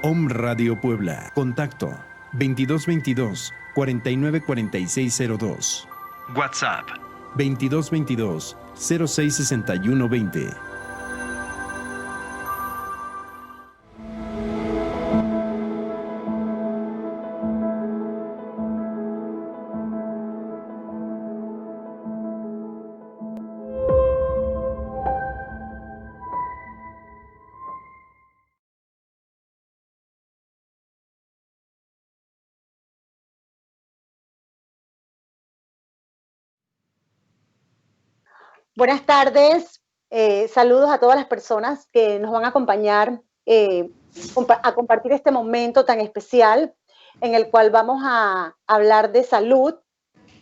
Om Radio Puebla. Contacto 2222 494602. WhatsApp 2222 066120. Buenas tardes, saludos a todas las personas que nos van a acompañar a compartir este momento tan especial en el cual vamos a hablar de salud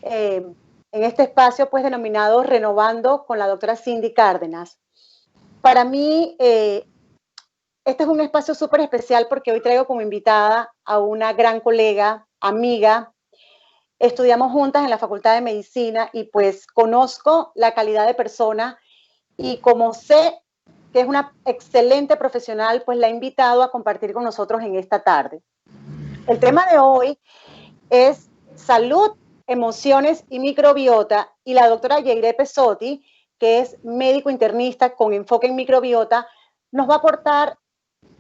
en este espacio pues denominado Renovando con la doctora Cindy Cárdenas. Para mí este es un espacio súper especial porque hoy traigo como invitada a una gran colega, amiga. Estudiamos juntas en la Facultad de Medicina y pues conozco la calidad de persona y como sé que es una excelente profesional, pues la he invitado a compartir con nosotros en esta tarde. El tema de hoy es salud, emociones y microbiota y la doctora Yeire Pesotti, que es médico internista con enfoque en microbiota, nos va a aportar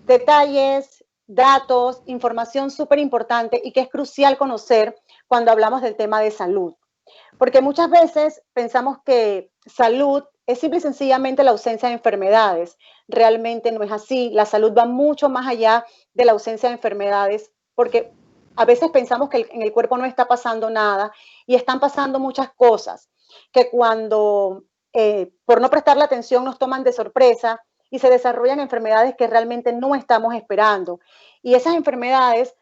detalles, datos, información súper importante y que es crucial conocer cuando hablamos del tema de salud. Porque muchas veces pensamos que salud es simple y sencillamente la ausencia de enfermedades. Realmente no es así. La salud va mucho más allá de la ausencia de enfermedades, porque a veces pensamos que en el cuerpo no está pasando nada y están pasando muchas cosas que cuando por no prestarle atención nos toman de sorpresa y se desarrollan enfermedades que realmente no estamos esperando. Y esas enfermedades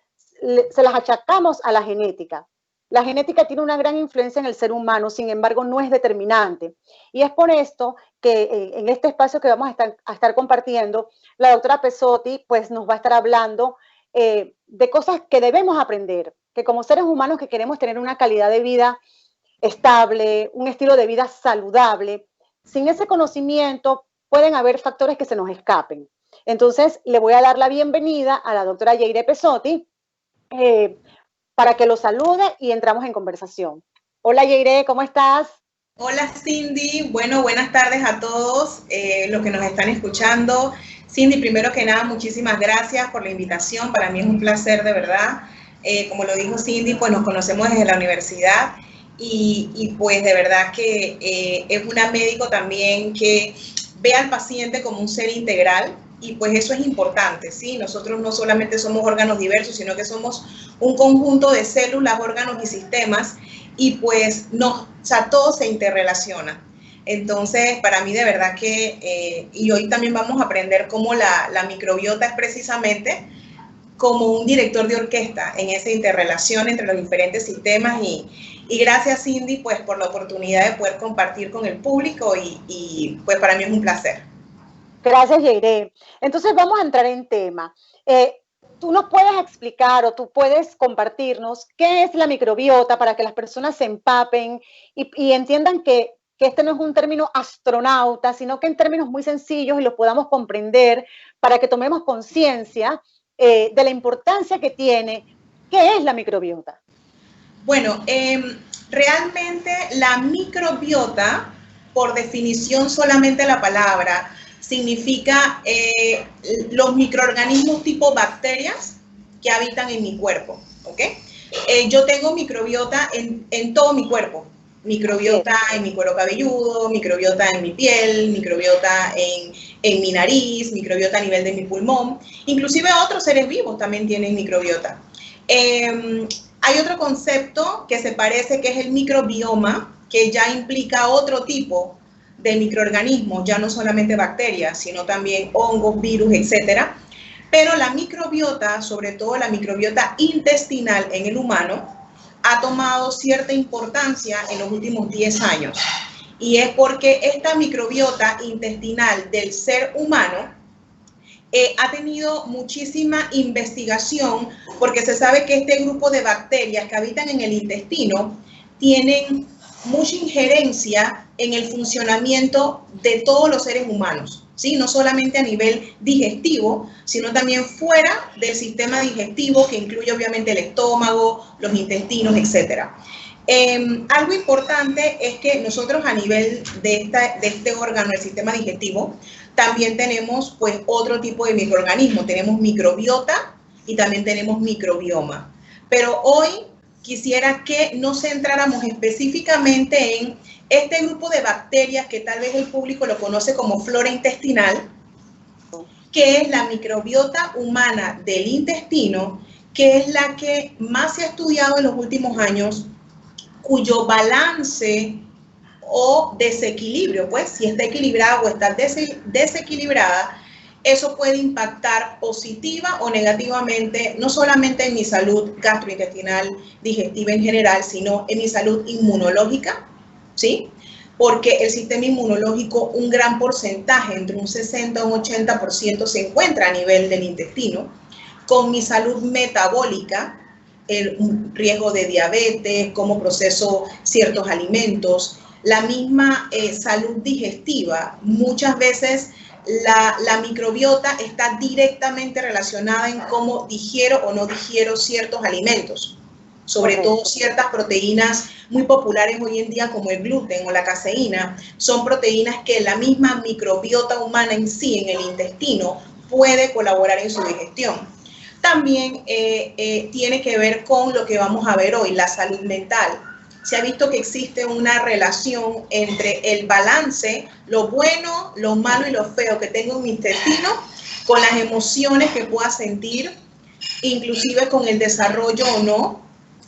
se las achacamos a la genética. La genética tiene una gran influencia en el ser humano, sin embargo, no es determinante. Y es por esto que en este espacio que vamos a estar compartiendo, la doctora Pesotti pues, nos va a estar hablando de cosas que debemos aprender, que como seres humanos que queremos tener una calidad de vida estable, un estilo de vida saludable, sin ese conocimiento pueden haber factores que se nos escapen. Entonces, le voy a dar la bienvenida a la doctora Yeire Pesotti, para que lo salude y entramos en conversación. Hola Yeire, ¿cómo estás? Hola Cindy, bueno, buenas tardes a todos los que nos están escuchando. Cindy, primero que nada, muchísimas gracias por la invitación, para mí es un placer de verdad. Como lo dijo Cindy, pues nos conocemos desde la universidad y pues de verdad que es una médico también que ve al paciente como un ser integral. Y pues eso es importante, ¿sí? Nosotros no solamente somos órganos diversos, sino que somos un conjunto de células, órganos y sistemas, y pues o sea, todo se interrelaciona. Entonces, para mí de verdad que, y hoy también vamos a aprender cómo la microbiota es precisamente como un director de orquesta en esa interrelación entre los diferentes sistemas y gracias Cindy pues por la oportunidad de poder compartir con el público y pues para mí es un placer. Gracias, Yeire. Entonces vamos a entrar en tema. ¿Tú nos puedes explicar o tú puedes compartirnos qué es la microbiota para que las personas se empapen y entiendan que este no es un término astronauta, sino que en términos muy sencillos y los podamos comprender para que tomemos conciencia de la importancia que tiene? ¿Qué es la microbiota? Bueno, realmente la microbiota, por definición solamente la palabra, significa los microorganismos tipo bacterias que habitan en mi cuerpo, ¿ok? Yo tengo microbiota en todo mi cuerpo, microbiota en mi cuero cabelludo, microbiota en mi piel, microbiota en mi nariz, microbiota a nivel de mi pulmón, inclusive otros seres vivos también tienen microbiota. Hay otro concepto que se parece, que es el microbioma, que ya implica otro tipo de microorganismos, ya no solamente bacterias, sino también hongos, virus, etcétera. Pero la microbiota, sobre todo la microbiota intestinal en el humano, ha tomado cierta importancia en los últimos 10 años. Y es porque esta microbiota intestinal del ser humano ha tenido muchísima investigación porque se sabe que este grupo de bacterias que habitan en el intestino tienen mucha injerencia en el funcionamiento de todos los seres humanos. ¿sí? No solamente a nivel digestivo, sino también fuera del sistema digestivo, que incluye obviamente el estómago, los intestinos, etc. Algo importante es que nosotros a nivel de este órgano, el sistema digestivo, también tenemos pues otro tipo de microorganismos. Tenemos microbiota y también tenemos microbioma. Pero hoy quisiera que nos centráramos específicamente en este grupo de bacterias que tal vez el público lo conoce como flora intestinal, que es la microbiota humana del intestino, que es la que más se ha estudiado en los últimos años, cuyo balance o desequilibrio, pues si está equilibrada o está desequilibrada, eso puede impactar positiva o negativamente, no solamente en mi salud gastrointestinal, digestiva en general, sino en mi salud inmunológica, ¿sí? Porque el sistema inmunológico, un gran porcentaje, entre un 60 y un 80%, se encuentra a nivel del intestino. Con mi salud metabólica, el riesgo de diabetes, cómo proceso ciertos alimentos, la misma salud digestiva. Muchas veces la microbiota está directamente relacionada en cómo digiero o no digiero ciertos alimentos, sobre todo ciertas proteínas muy populares hoy en día como el gluten o la caseína. Son proteínas que la misma microbiota humana en sí, en el intestino, puede colaborar en su digestión. También tiene que ver con lo que vamos a ver hoy, la salud mental. Se ha visto que existe una relación entre el balance, lo bueno, lo malo y lo feo que tengo en mi intestino, con las emociones que pueda sentir, inclusive con el desarrollo o no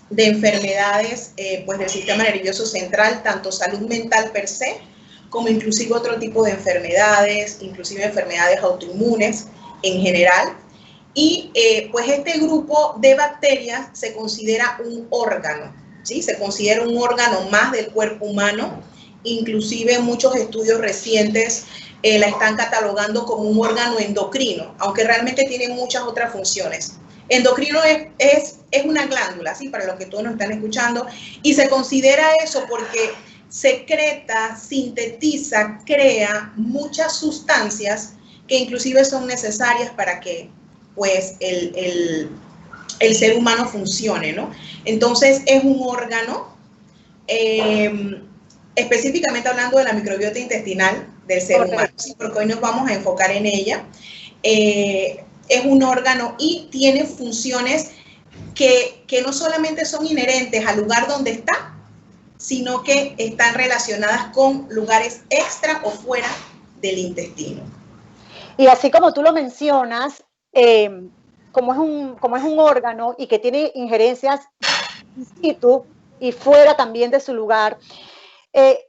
de enfermedades pues del sistema nervioso central, tanto salud mental per se, como inclusive otro tipo de enfermedades, inclusive enfermedades autoinmunes en general. Y pues este grupo de bacterias se considera un órgano, ¿sí? Se considera un órgano más del cuerpo humano. Inclusive muchos estudios recientes la están catalogando como un órgano endocrino, aunque realmente tiene muchas otras funciones. Endocrino es una glándula, ¿sí? Para los que todos nos están escuchando, y se considera eso porque secreta, sintetiza, crea muchas sustancias que inclusive son necesarias para que pues el ser humano funcione, ¿no? Entonces es un órgano, específicamente hablando de la microbiota intestinal del ser humano, ¿sí? Porque hoy nos vamos a enfocar en ella. Es un órgano y tiene funciones que no solamente son inherentes al lugar donde está, sino que están relacionadas con lugares extra o fuera del intestino. Y así como tú lo mencionas, como es un órgano y que tiene injerencias in situ y fuera también de su lugar,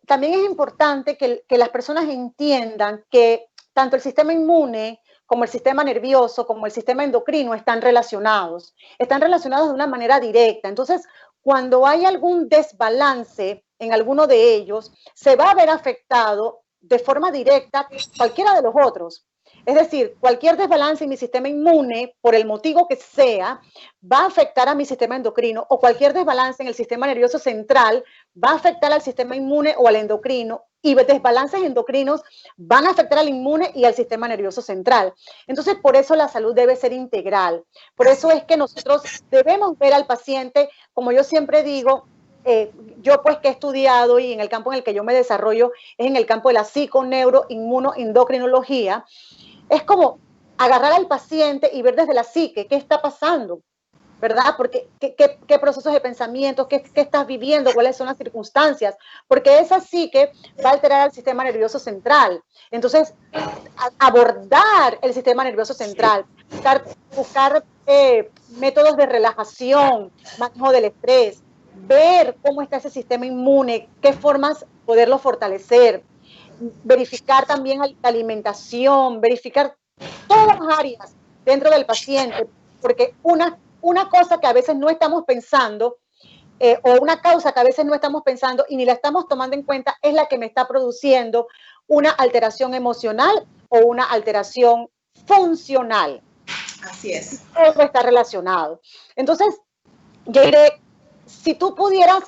también es importante que las personas entiendan que tanto el sistema inmune como el sistema nervioso, como el sistema endocrino están relacionados de una manera directa. Entonces, cuando hay algún desbalance en alguno de ellos, se va a ver afectado de forma directa cualquiera de los otros. Es decir, cualquier desbalance en mi sistema inmune, por el motivo que sea, va a afectar a mi sistema endocrino, o cualquier desbalance en el sistema nervioso central va a afectar al sistema inmune o al endocrino, y desbalances endocrinos van a afectar al inmune y al sistema nervioso central. Entonces, por eso la salud debe ser integral. Por eso es que nosotros debemos ver al paciente, como yo siempre digo, yo pues que he estudiado y en el campo en el que yo me desarrollo es en el campo de la psico, neuro, inmuno, endocrinología. Es como agarrar al paciente y ver desde la psique qué está pasando, ¿verdad? Porque qué procesos de pensamiento, qué estás viviendo, cuáles son las circunstancias, porque esa psique va a alterar al sistema nervioso central. Entonces, abordar el sistema nervioso central, buscar métodos de relajación, manejo del estrés, ver cómo está ese sistema inmune, qué formas poderlo fortalecer, verificar también la alimentación, verificar todas las áreas dentro del paciente, porque una cosa que a veces no estamos pensando, o una causa que a veces no estamos pensando y ni la estamos tomando en cuenta, es la que me está produciendo una alteración emocional o una alteración funcional. Así es. Todo está relacionado. Entonces, yo diré, si tú pudieras,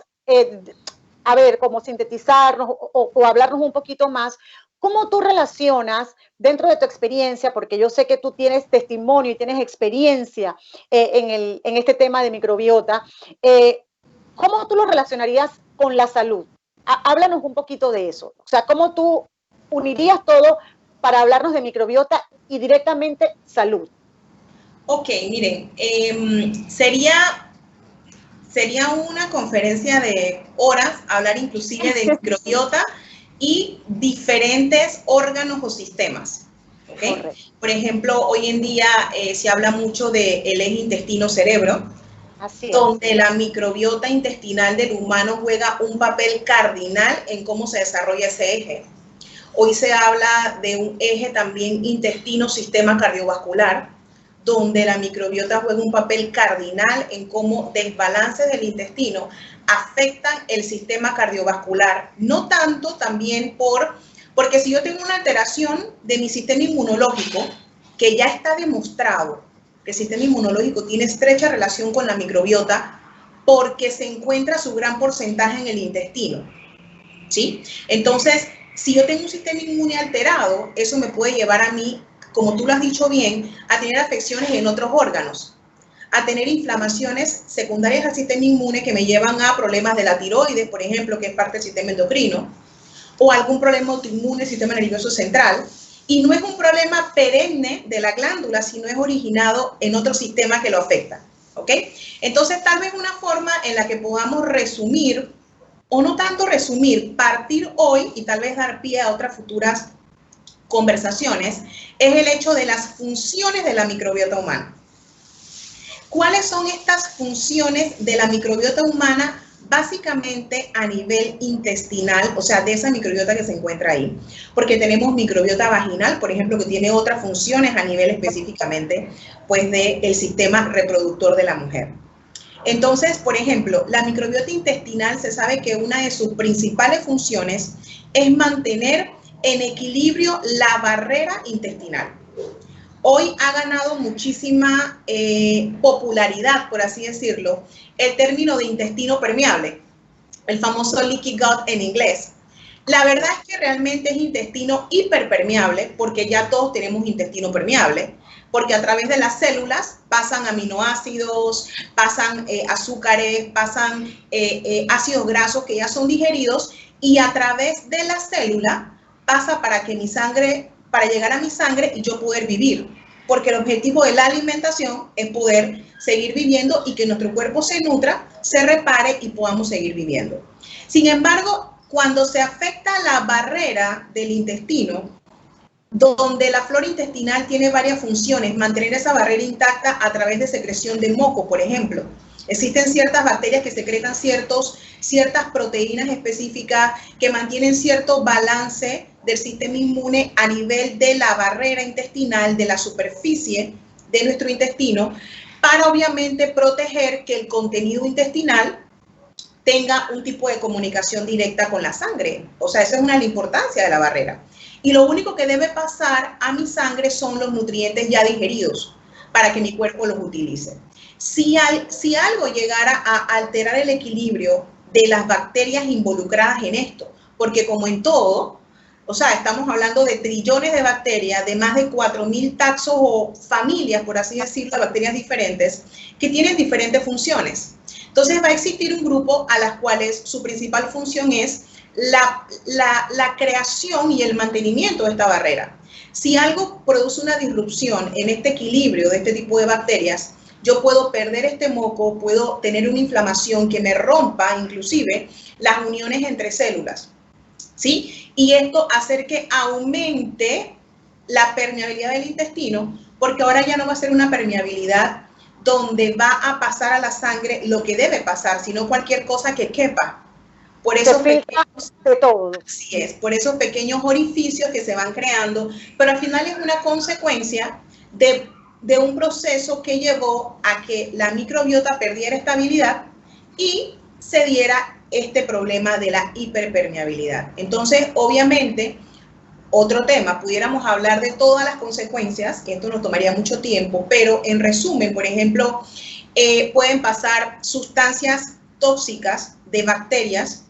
a ver, como sintetizarnos o hablarnos un poquito más, ¿cómo tú relacionas dentro de tu experiencia, porque yo sé que tú tienes testimonio y tienes experiencia en este tema de microbiota, ¿cómo tú lo relacionarías con la salud? Háblanos un poquito de eso. O sea, ¿cómo tú unirías todo para hablarnos de microbiota y directamente salud? Ok, miren, sería una conferencia de horas hablar inclusive de microbiota y diferentes órganos o sistemas. ¿Okay? Por ejemplo, hoy en día se habla mucho del eje intestino-cerebro, donde la microbiota intestinal del humano juega un papel cardinal en cómo se desarrolla ese eje. Hoy se habla de un eje también intestino-sistema cardiovascular, donde la microbiota juega un papel cardinal en cómo desbalances del intestino afectan el sistema cardiovascular. No tanto también porque si yo tengo una alteración de mi sistema inmunológico, que ya está demostrado que el sistema inmunológico tiene estrecha relación con la microbiota, porque se encuentra su gran porcentaje en el intestino, ¿sí? Entonces, si yo tengo un sistema inmune alterado, eso me puede llevar a mí, como tú lo has dicho bien, a tener afecciones en otros órganos, a tener inflamaciones secundarias al sistema inmune que me llevan a problemas de la tiroides, por ejemplo, que es parte del sistema endocrino, o algún problema autoinmune del sistema nervioso central. Y no es un problema perenne de la glándula, sino es originado en otro sistema que lo afecta. ¿Ok? Entonces, tal vez una forma en la que podamos resumir, o no tanto resumir, partir hoy y tal vez dar pie a otras futuras conversaciones, es el hecho de las funciones de la microbiota humana. ¿Cuáles son estas funciones de la microbiota humana? Básicamente a nivel intestinal, o sea, de esa microbiota que se encuentra ahí. Porque tenemos microbiota vaginal, por ejemplo, que tiene otras funciones a nivel específicamente, pues, del sistema reproductor de la mujer. Entonces, por ejemplo, la microbiota intestinal se sabe que una de sus principales funciones es mantener en equilibrio la barrera intestinal. Hoy ha ganado muchísima popularidad, por así decirlo, el término de intestino permeable, el famoso leaky gut en inglés. La verdad es que realmente es intestino hiperpermeable, porque ya todos tenemos intestino permeable, porque a través de las células pasan aminoácidos, pasan azúcares, pasan ácidos grasos que ya son digeridos, y a través de la célula pasa para llegar a mi sangre y yo poder vivir, porque el objetivo de la alimentación es poder seguir viviendo y que nuestro cuerpo se nutra, se repare y podamos seguir viviendo. Sin embargo, cuando se afecta la barrera del intestino, donde la flora intestinal tiene varias funciones, mantener esa barrera intacta a través de secreción de moco, por ejemplo. Existen ciertas bacterias que secretan ciertas proteínas específicas que mantienen cierto balance del sistema inmune a nivel de la barrera intestinal, de la superficie de nuestro intestino, para obviamente proteger que el contenido intestinal tenga un tipo de comunicación directa con la sangre. O sea, esa es una de la importancia de la barrera. Y lo único que debe pasar a mi sangre son los nutrientes ya digeridos para que mi cuerpo los utilice. Si algo llegara a alterar el equilibrio de las bacterias involucradas en esto, porque como en todo, o sea, estamos hablando de trillones de bacterias, de más de 4.000 taxos o familias, por así decirlo, de bacterias diferentes, que tienen diferentes funciones. Entonces va a existir un grupo a las cuales su principal función es la creación y el mantenimiento de esta barrera. Si algo produce una disrupción en este equilibrio de este tipo de bacterias, yo puedo perder este moco, puedo tener una inflamación que me rompa inclusive las uniones entre células, ¿sí? Y esto hacer que aumente la permeabilidad del intestino, porque ahora ya no va a ser una permeabilidad donde va a pasar a la sangre lo que debe pasar, sino cualquier cosa que quepa. Por esos pequeños, de todo. Así es, por esos pequeños orificios que se van creando, pero al final es una consecuencia de un proceso que llevó a que la microbiota perdiera estabilidad y se diera este problema de la hiperpermeabilidad. Entonces, obviamente, otro tema, pudiéramos hablar de todas las consecuencias, que esto nos tomaría mucho tiempo, pero en resumen, por ejemplo, pueden pasar sustancias tóxicas de bacterias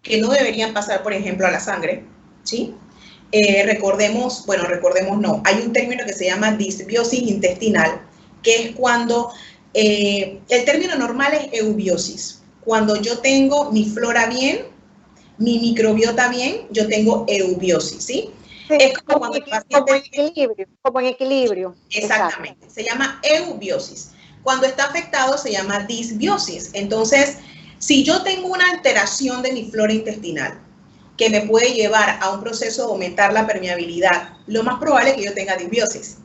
que no deberían pasar, por ejemplo, a la sangre, ¿sí? recordemos no, hay un término que se llama disbiosis intestinal, que es cuando, el término normal es eubiosis. Cuando yo tengo mi flora bien, mi microbiota bien, yo tengo eubiosis, ¿sí? Sí, Es como cuando el paciente... Como en equilibrio. Exactamente, exacto. Se llama eubiosis. Cuando está afectado se llama disbiosis. Entonces, si yo tengo una alteración de mi flora intestinal que me puede llevar a un proceso de aumentar la permeabilidad, lo más probable es que yo tenga disbiosis.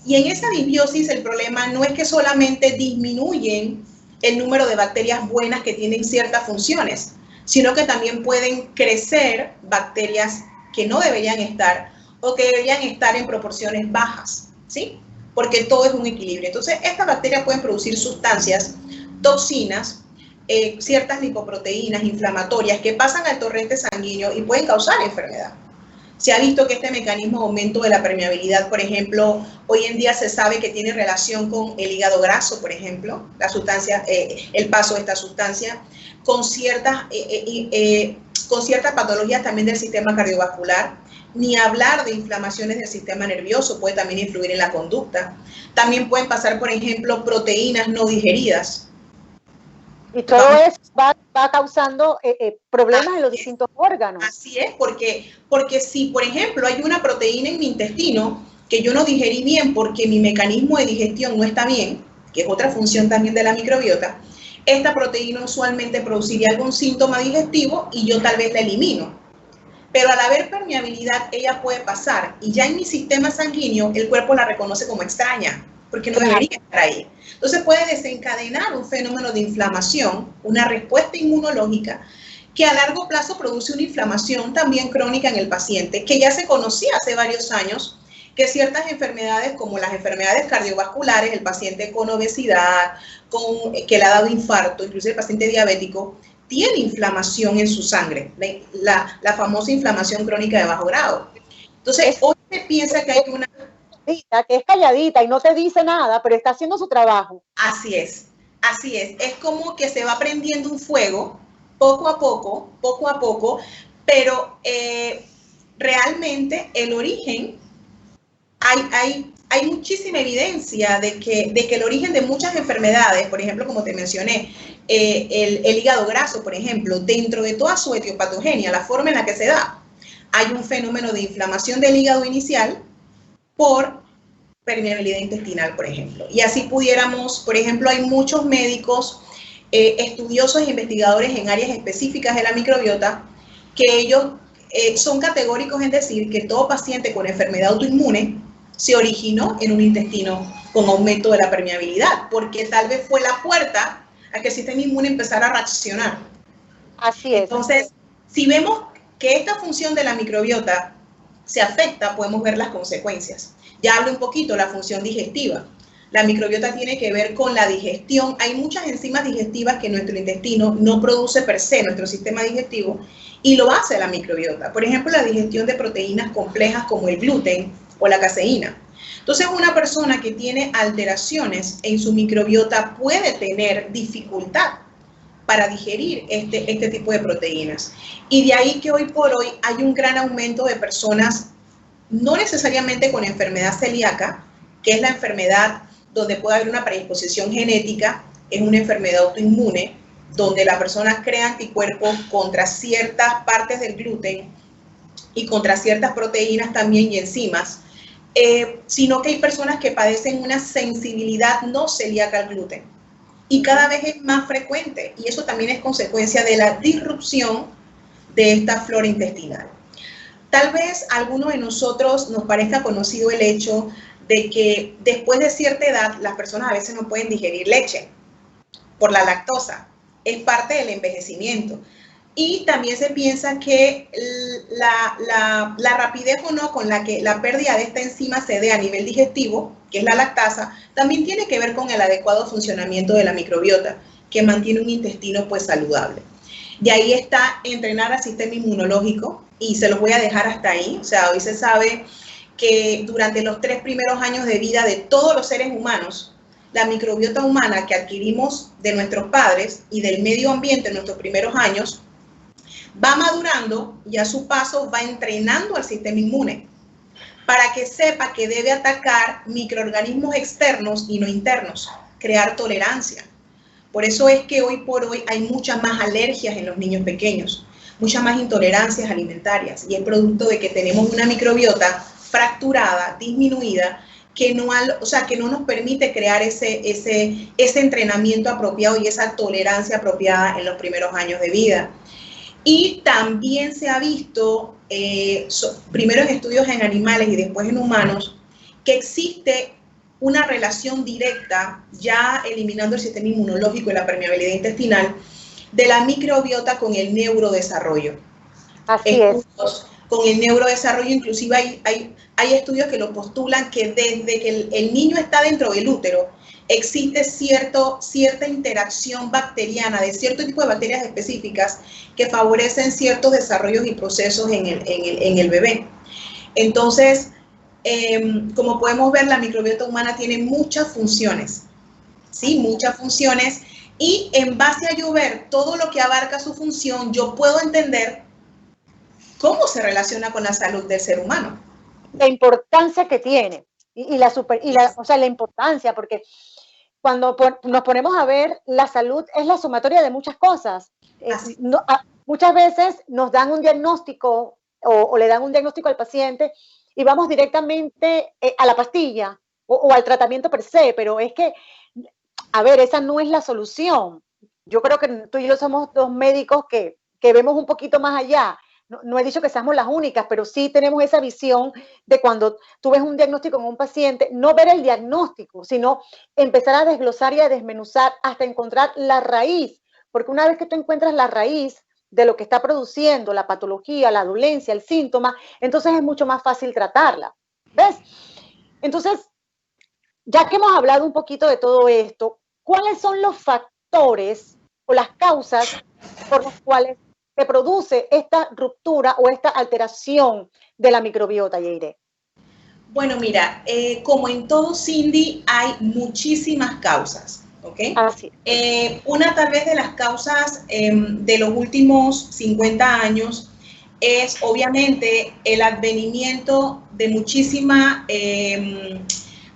Y en esa disbiosis el problema no es que solamente disminuyen el número de bacterias buenas que tienen ciertas funciones, sino que también pueden crecer bacterias que no deberían estar o que deberían estar en proporciones bajas, ¿sí? Porque todo es un equilibrio. Entonces, estas bacterias pueden producir sustancias, toxinas, ciertas lipoproteínas inflamatorias que pasan al torrente sanguíneo y pueden causar enfermedad. Se ha visto que este mecanismo de aumento de la permeabilidad, por ejemplo, hoy en día se sabe que tiene relación con el hígado graso, por ejemplo, la sustancia, el paso de esta sustancia, con ciertas patologías también del sistema cardiovascular, ni hablar de inflamaciones del sistema nervioso, puede también influir en la conducta. También pueden pasar, por ejemplo, proteínas no digeridas. Y todo eso va causando problemas en los distintos órganos. Así es, porque si, por ejemplo, hay una proteína en mi intestino que yo no digerí bien porque mi mecanismo de digestión no está bien, que es otra función también de la microbiota, esta proteína usualmente produciría algún síntoma digestivo y yo tal vez la elimino. Pero al haber permeabilidad, ella puede pasar y ya en mi sistema sanguíneo el cuerpo la reconoce como extraña, porque no debería estar ahí. Entonces puede desencadenar un fenómeno de inflamación, una respuesta inmunológica, que a largo plazo produce una inflamación también crónica en el paciente, que ya se conocía hace varios años, que ciertas enfermedades como las enfermedades cardiovasculares, el paciente con obesidad, que le ha dado infarto, incluso el paciente diabético, tiene inflamación en su sangre, la famosa inflamación crónica de bajo grado. Entonces, hoy se piensa que hay una... que es calladita y no te dice nada, pero está haciendo su trabajo. Así es, así es. Es como que se va prendiendo un fuego poco a poco, pero realmente el origen, hay muchísima evidencia de que el origen de muchas enfermedades, por ejemplo, como te mencioné, el hígado graso, por ejemplo, dentro de toda su etiopatogenia, la forma en la que se da, hay un fenómeno de inflamación del hígado inicial por permeabilidad intestinal, por ejemplo. Y así pudiéramos, por ejemplo, hay muchos médicos, estudiosos e investigadores en áreas específicas de la microbiota, que ellos son categóricos en decir que todo paciente con enfermedad autoinmune se originó en un intestino con aumento de la permeabilidad, porque tal vez fue la puerta a que el sistema inmune empezara a reaccionar. Así es. Entonces, si vemos que esta función de la microbiota se afecta, podemos ver las consecuencias. Ya hablo un poquito de la función digestiva. La microbiota tiene que ver con la digestión. Hay muchas enzimas digestivas que nuestro intestino no produce per se, nuestro sistema digestivo, y lo hace la microbiota. Por ejemplo, la digestión de proteínas complejas como el gluten o la caseína. Entonces, una persona que tiene alteraciones en su microbiota puede tener dificultad para digerir este tipo de proteínas. Y de ahí que hoy por hoy hay un gran aumento de personas, no necesariamente con enfermedad celíaca, que es la enfermedad donde puede haber una predisposición genética, es una enfermedad autoinmune, donde la persona crea anticuerpos contra ciertas partes del gluten y contra ciertas proteínas también y enzimas, sino que hay personas que padecen una sensibilidad no celíaca al gluten. Y cada vez es más frecuente, y eso también es consecuencia de la disrupción de esta flora intestinal. Tal vez a alguno de nosotros nos parezca conocido el hecho de que después de cierta edad las personas a veces no pueden digerir leche por la lactosa. Es parte del envejecimiento. Y también se piensa que la rapidez o no con la que la pérdida de esta enzima se dé a nivel digestivo, que es la lactasa, también tiene que ver con el adecuado funcionamiento de la microbiota, que mantiene un intestino pues saludable. De ahí está entrenar al sistema inmunológico, y se los voy a dejar hasta ahí. O sea, hoy se sabe que durante los 3 primeros años de vida de todos los seres humanos, la microbiota humana que adquirimos de nuestros padres y del medio ambiente en nuestros primeros años va madurando y a su paso va entrenando al sistema inmune para que sepa que debe atacar microorganismos externos y no internos, crear tolerancia. Por eso es que hoy por hoy hay muchas más alergias en los niños pequeños, muchas más intolerancias alimentarias, y es producto de que tenemos una microbiota fracturada, disminuida, que no nos permite crear ese entrenamiento apropiado y esa tolerancia apropiada en los primeros años de vida. Y también se ha visto, primero en estudios en animales y después en humanos, que existe una relación directa, ya eliminando el sistema inmunológico y la permeabilidad intestinal, de la microbiota con el neurodesarrollo. Así es. Con el neurodesarrollo, inclusive hay estudios que lo postulan que desde que el niño está dentro del útero, existe cierta interacción bacteriana de cierto tipo de bacterias específicas que favorecen ciertos desarrollos y procesos en el bebé. Entonces, como podemos ver, la microbiota humana tiene muchas funciones, ¿sí? Muchas funciones, y en base a yo ver todo lo que abarca su función, yo puedo entender cómo se relaciona con la salud del ser humano. La importancia que tiene, la importancia, porque cuando nos ponemos a ver, la salud es la sumatoria de muchas cosas. Muchas veces nos dan un diagnóstico o le dan un diagnóstico al paciente y vamos directamente a la pastilla o al tratamiento per se, pero es que, a ver, esa no es la solución. Yo creo que tú y yo somos dos médicos que vemos un poquito más allá. No he dicho que seamos las únicas, pero sí tenemos esa visión de cuando tú ves un diagnóstico en un paciente, no ver el diagnóstico, sino empezar a desglosar y a desmenuzar hasta encontrar la raíz, porque una vez que tú encuentras la raíz de lo que está produciendo la patología, la dolencia, el síntoma, entonces es mucho más fácil tratarla. ¿Ves? Entonces, ya que hemos hablado un poquito de todo esto, ¿cuáles son los factores o las causas por las cuales se produce esta ruptura o esta alteración de la microbiota, Yeire? Bueno, mira, como en todo, Cindy, hay muchísimas causas, ¿ok? Así. Una tal vez de las causas de los últimos 50 años es obviamente el advenimiento de muchísima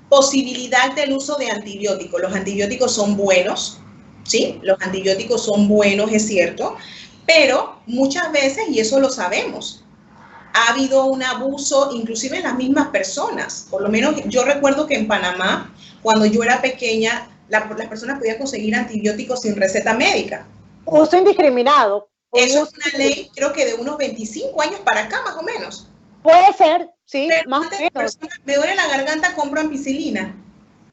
posibilidad del uso de antibióticos. Los antibióticos son buenos, ¿sí? Los antibióticos son buenos, es cierto, pero muchas veces, y eso lo sabemos, ha habido un abuso inclusive en las mismas personas. Por lo menos yo recuerdo que en Panamá, cuando yo era pequeña, las personas podían conseguir antibióticos sin receta médica. Uso indiscriminado. Eso es una ley, creo que de unos 25 años para acá, más o menos. Puede ser, sí, pero más o menos. Me duele la garganta, compro ampicilina.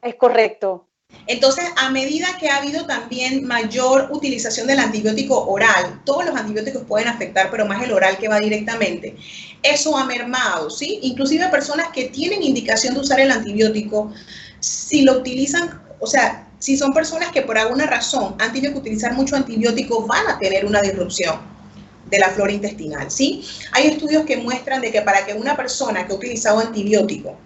Es correcto. Entonces, a medida que ha habido también mayor utilización del antibiótico oral, todos los antibióticos pueden afectar, pero más el oral que va directamente, eso ha mermado, ¿sí? Inclusive personas que tienen indicación de usar el antibiótico, si lo utilizan, o sea, si son personas que por alguna razón han tenido que utilizar mucho antibiótico, van a tener una disrupción de la flora intestinal, ¿sí? Hay estudios que muestran de que para que una persona que ha utilizado antibiótico,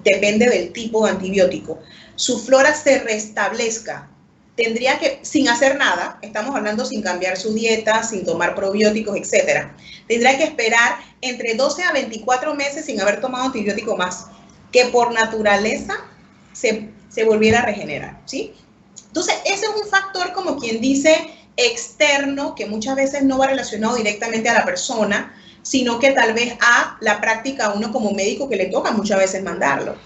depende del tipo de antibiótico, su flora se restablezca, tendría que, sin hacer nada, estamos hablando sin cambiar su dieta, sin tomar probióticos, etcétera, tendría que esperar entre 12 a 24 meses sin haber tomado antibiótico más, que por naturaleza se volviera a regenerar, ¿sí? Entonces, ese es un factor, como quien dice, externo, que muchas veces no va relacionado directamente a la persona, sino que tal vez a la práctica a uno como médico que le toca muchas veces mandarlo.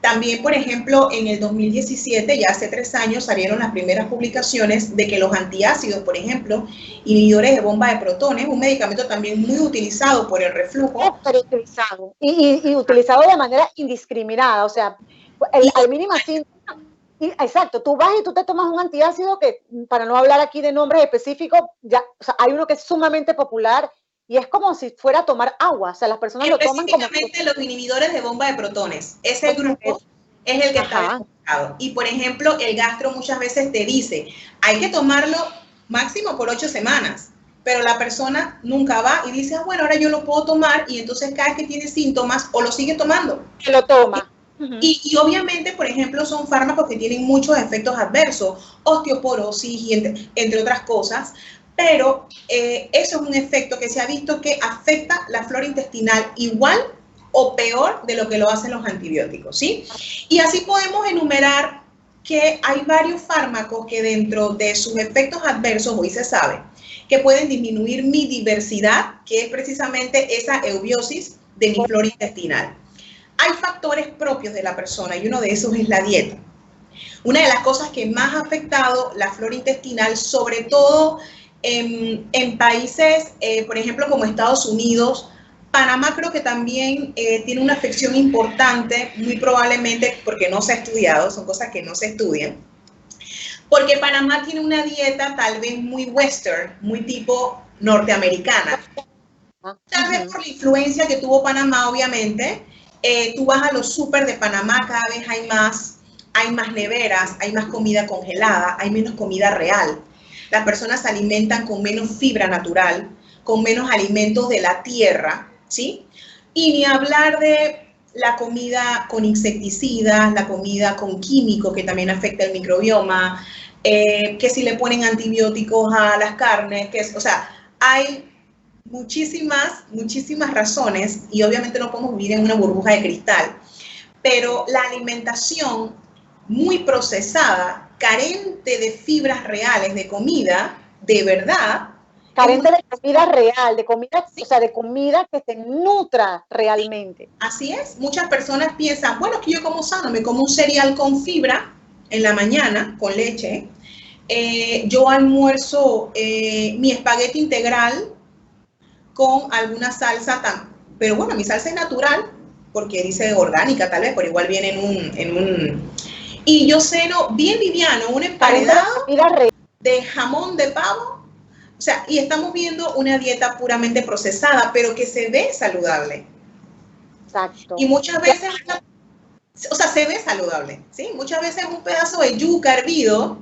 También, por ejemplo, en el 2017, ya hace 3 años, salieron las primeras publicaciones de que los antiácidos, por ejemplo, inhibidores de bomba de protones, un medicamento también muy utilizado por el reflujo. Pero utilizado. Y utilizado de manera indiscriminada, o sea, al mínimo síntoma. Exacto, tú vas y tú te tomas un antiácido que, para no hablar aquí de nombres específicos, ya, o sea, hay uno que es sumamente popular y es como si fuera a tomar agua, o sea, las personas lo toman como... Específicamente los inhibidores de bomba de protones, ese grupo es el que está demostrado. Y por ejemplo, el gastro muchas veces te dice, hay que tomarlo máximo por 8 semanas, pero la persona nunca va y dice, bueno, ahora yo lo puedo tomar, y entonces cada vez que tiene síntomas o lo sigue tomando. Que lo toma. Y obviamente, por ejemplo, son fármacos que tienen muchos efectos adversos, osteoporosis y entre otras cosas, pero eso es un efecto que se ha visto que afecta la flora intestinal igual o peor de lo que lo hacen los antibióticos, ¿sí? Y así podemos enumerar que hay varios fármacos que dentro de sus efectos adversos, hoy se sabe, que pueden disminuir mi diversidad, que es precisamente esa eubiosis de mi flora intestinal. Hay factores propios de la persona y uno de esos es la dieta. Una de las cosas que más ha afectado la flora intestinal, sobre todo en países, por ejemplo, como Estados Unidos, Panamá creo que también tiene una afección importante, muy probablemente porque no se ha estudiado, son cosas que no se estudian, porque Panamá tiene una dieta tal vez muy western, muy tipo norteamericana. Tal vez por la influencia que tuvo Panamá, obviamente, tú vas a los súper de Panamá, cada vez hay más neveras, hay más comida congelada, hay menos comida real. Las personas se alimentan con menos fibra natural, con menos alimentos de la tierra, ¿sí? Y ni hablar de la comida con insecticidas, la comida con químicos que también afecta el microbioma, que si le ponen antibióticos a las carnes, o sea, hay muchísimas razones y obviamente no podemos vivir en una burbuja de cristal, pero la alimentación muy procesada, carente de fibras reales, de comida, de verdad. Carente de comida real, de comida, sí. O sea, de comida que te nutra realmente. Así es. Muchas personas piensan, bueno, es que yo como sano, me como un cereal con fibra en la mañana, con leche. Yo almuerzo mi espagueti integral con alguna salsa, pero bueno, mi salsa es natural, porque dice orgánica tal vez, pero igual viene en un y yo ceno bien liviano, un emparedado de jamón de pavo, o sea, y estamos viendo una dieta puramente procesada, pero que se ve saludable. Exacto. Y muchas veces, o sea, se ve saludable, ¿sí? Muchas veces un pedazo de yuca hervido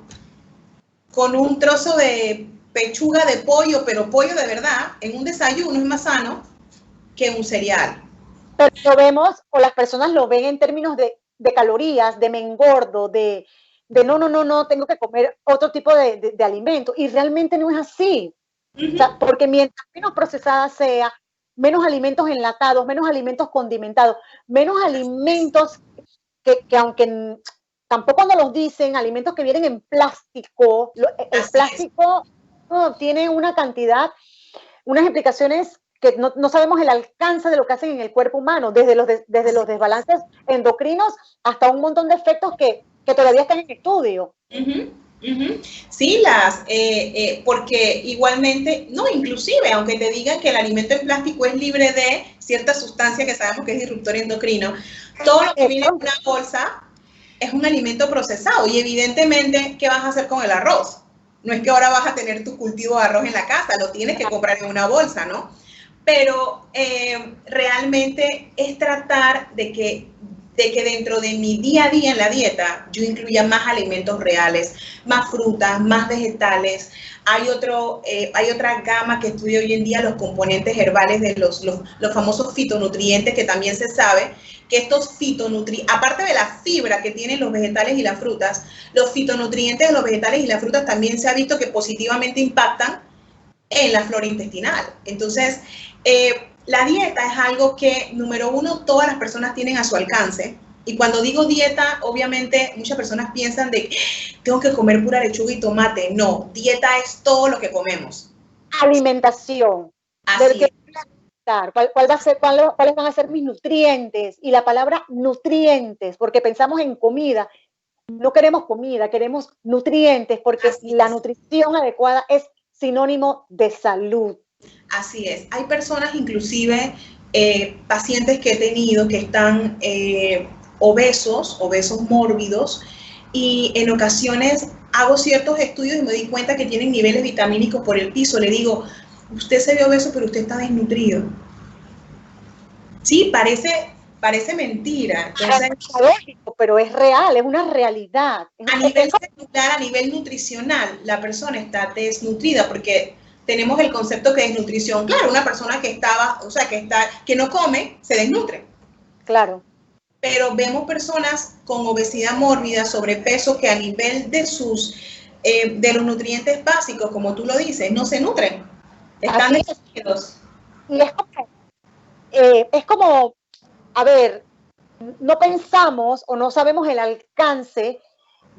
con un trozo de pechuga de pollo, pero pollo de verdad, en un desayuno es más sano que un cereal. Pero lo vemos, o las personas lo ven en términos de calorías, de me engordo, de no, tengo que comer otro tipo de alimento. Y realmente no es así. O sea, porque mientras menos procesada sea, menos alimentos enlatados, menos alimentos condimentados, menos alimentos que aunque tampoco nos los dicen, alimentos que vienen en plástico, el plástico tiene una cantidad, unas implicaciones que no sabemos el alcance de lo que hacen en el cuerpo humano, desde los desbalances endocrinos hasta un montón de efectos que todavía están en estudio. Sí, porque igualmente, no, inclusive, aunque te digan que el alimento en plástico es libre de cierta sustancia que sabemos que es disruptor endocrino, todo lo que viene en una bolsa es un alimento procesado y evidentemente, ¿qué vas a hacer con el arroz? No es que ahora vas a tener tu cultivo de arroz en la casa, lo tienes que comprar en una bolsa, ¿no? Pero realmente es tratar de que dentro de mi día a día en la dieta yo incluya más alimentos reales, más frutas, más vegetales. Hay otra gama que estudia hoy en día los componentes herbales de los famosos fitonutrientes, que también se sabe que estos fitonutrientes, aparte de la fibra que tienen los vegetales y las frutas, los fitonutrientes de los vegetales y las frutas también se ha visto que positivamente impactan en la flora intestinal. Entonces, la dieta es algo que, número uno, todas las personas tienen a su alcance. Y cuando digo dieta, obviamente muchas personas piensan de tengo que comer pura lechuga y tomate. No, dieta es todo lo que comemos. Alimentación. Así es. ¿Cuáles van a ser mis nutrientes? Y la palabra nutrientes, porque pensamos en comida. No queremos comida, queremos nutrientes, porque la nutrición adecuada es sinónimo de salud. Así es. Hay personas, inclusive pacientes que he tenido que están obesos mórbidos, y en ocasiones hago ciertos estudios y me di cuenta que tienen niveles vitamínicos por el piso. Le digo, usted se ve obeso, pero usted está desnutrido. Sí, parece mentira. Entonces, pero es real, es una realidad. A nivel celular, a nivel nutricional, la persona está desnutrida, porque tenemos el concepto que desnutrición, claro, una persona que no come, se desnutre. Claro. Pero vemos personas con obesidad mórbida, sobrepeso, que a nivel de sus de los nutrientes básicos, como tú lo dices, no se nutren. Están desnutridos. Y es como, a ver, no pensamos o no sabemos el alcance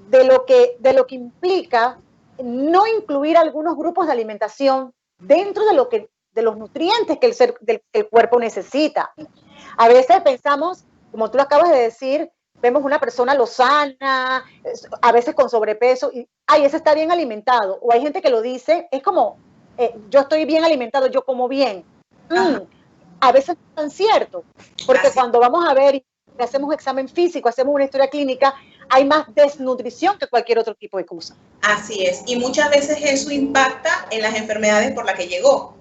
de lo que implica no incluir algunos grupos de alimentación dentro de los nutrientes que el cuerpo necesita. A veces pensamos, como tú lo acabas de decir, vemos una persona lozana, a veces con sobrepeso, y ay, ese está bien alimentado. O hay gente que lo dice, es como, yo estoy bien alimentado, yo como bien. A veces no es tan cierto, porque cuando vamos a ver y hacemos examen físico, hacemos una historia clínica, hay más desnutrición que cualquier otro tipo de cosa. Así es, y muchas veces eso impacta en las enfermedades por las que llegó.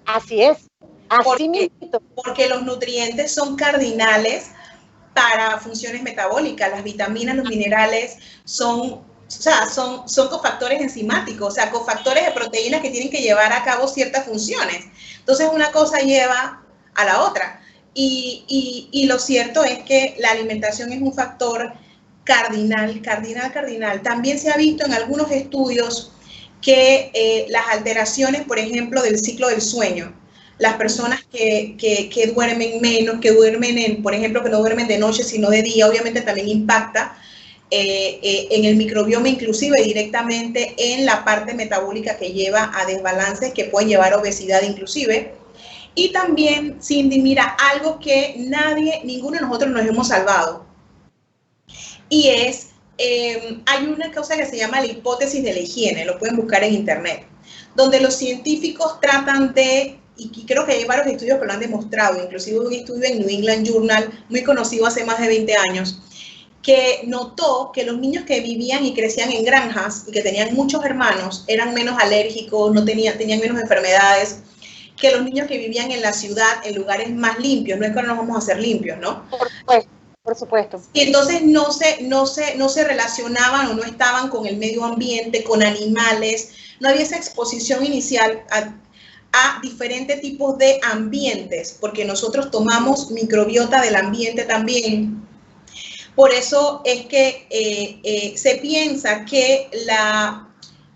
Así es, así mismo. Porque los nutrientes son cardinales para funciones metabólicas. Las vitaminas, los minerales son cofactores enzimáticos, o sea, cofactores de proteínas que tienen que llevar a cabo ciertas funciones. Entonces, una cosa lleva a la otra. Y lo cierto es que la alimentación es un factor cardinal. También se ha visto en algunos estudios que las alteraciones, por ejemplo, del ciclo del sueño, las personas que duermen menos, que duermen, por ejemplo, que no duermen de noche, sino de día, obviamente también impacta en el microbioma, inclusive directamente en la parte metabólica que lleva a desbalances que pueden llevar a obesidad inclusive. Y también, Cindy, mira, algo que ninguno de nosotros nos hemos salvado. Y es, hay una cosa que se llama la hipótesis de la higiene, lo pueden buscar en internet, donde los científicos tratan de, y creo que hay varios estudios que lo han demostrado, inclusive un estudio en New England Journal, muy conocido hace más de 20 años, que notó que los niños que vivían y crecían en granjas y que tenían muchos hermanos eran menos alérgicos, tenían menos enfermedades que los niños que vivían en la ciudad, en lugares más limpios. No es que ahora nos vamos a hacer limpios, ¿no? Por supuesto. Y entonces no se relacionaban o no estaban con el medio ambiente, con animales, no había esa exposición inicial a diferentes tipos de ambientes, porque nosotros tomamos microbiota del ambiente también. Por eso es que se piensa que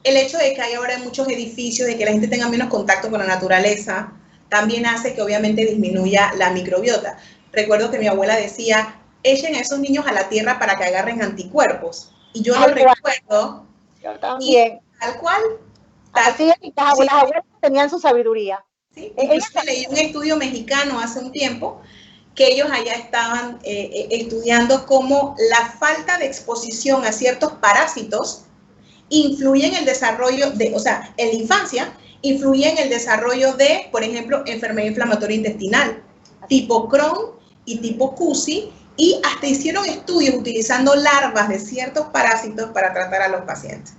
el hecho de que hay ahora muchos edificios, de que la gente tenga menos contacto con la naturaleza, también hace que obviamente disminuya la microbiota. Recuerdo que mi abuela decía, echen a esos niños a la tierra para que agarren anticuerpos. Y yo lo recuerdo. Yo también. Tal cual. Así es, las abuelas tenían su sabiduría. Sí, incluso leí un estudio mexicano hace un tiempo que ellos allá estaban estudiando cómo la falta de exposición a ciertos parásitos influye en el desarrollo en la infancia, influye en el desarrollo de, por ejemplo, enfermedad inflamatoria intestinal, tipo Crohn y tipo CUSI, y hasta hicieron estudios utilizando larvas de ciertos parásitos para tratar a los pacientes.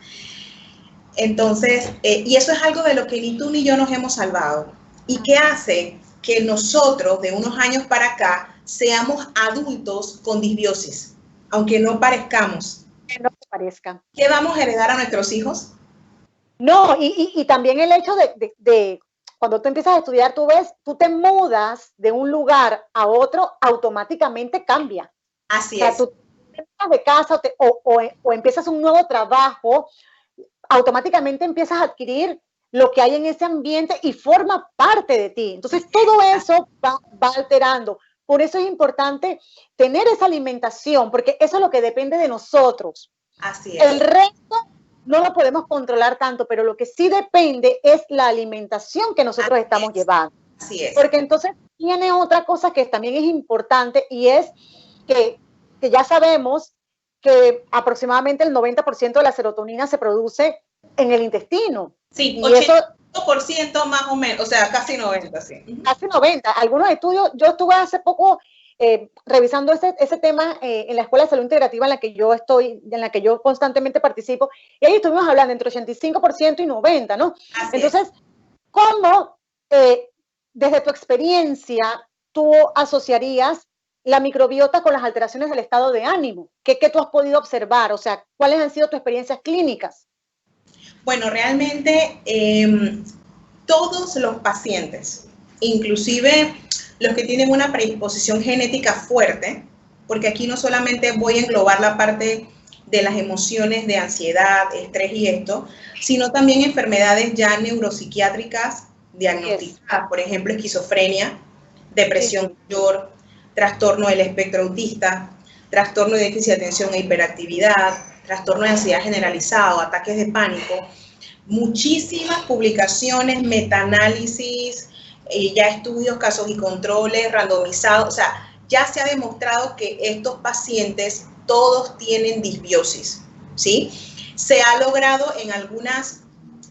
Entonces, y eso es algo de lo que ni tú ni yo nos hemos salvado, y que hace que nosotros, de unos años para acá, seamos adultos con disbiosis, aunque no parezcamos. Que no parezca. ¿Qué vamos a heredar a nuestros hijos? No, y también el hecho de cuando tú empiezas a estudiar, tú te mudas de un lugar a otro, automáticamente cambia. Así es. Tú empiezas de casa o empiezas un nuevo trabajo, automáticamente empiezas a adquirir lo que hay en ese ambiente y forma parte de ti. Entonces, todo eso va alterando. Por eso es importante tener esa alimentación, porque eso es lo que depende de nosotros. Así es. El resto no lo podemos controlar tanto, pero lo que sí depende es la alimentación que nosotros estamos llevando. Así es. Porque entonces tiene otra cosa que también es importante y es que ya sabemos que aproximadamente el 90% de la serotonina se produce en el intestino. Sí, y 80% más o menos, o sea, casi 90%, sí. Casi 90%. Algunos estudios, yo estuve hace poco revisando ese tema en la Escuela de Salud Integrativa en la que yo estoy, en la que yo constantemente participo, y ahí estuvimos hablando entre 85% y 90%, ¿no? Entonces, ¿cómo, desde tu experiencia, tú asociarías la microbiota con las alteraciones del estado de ánimo? ¿Qué tú has podido observar? O sea, ¿cuáles han sido tus experiencias clínicas? Bueno, realmente todos los pacientes, inclusive los que tienen una predisposición genética fuerte, porque aquí no solamente voy a englobar la parte de las emociones de ansiedad, estrés y esto, sino también enfermedades ya neuropsiquiátricas diagnosticadas, por ejemplo, esquizofrenia, depresión mayor, trastorno del espectro autista, trastorno de déficit de atención e hiperactividad, trastorno de ansiedad generalizado, ataques de pánico. Muchísimas publicaciones, metaanálisis, ya estudios, casos y controles, randomizados, o sea, ya se ha demostrado que estos pacientes todos tienen disbiosis, ¿sí? Se ha logrado en algunas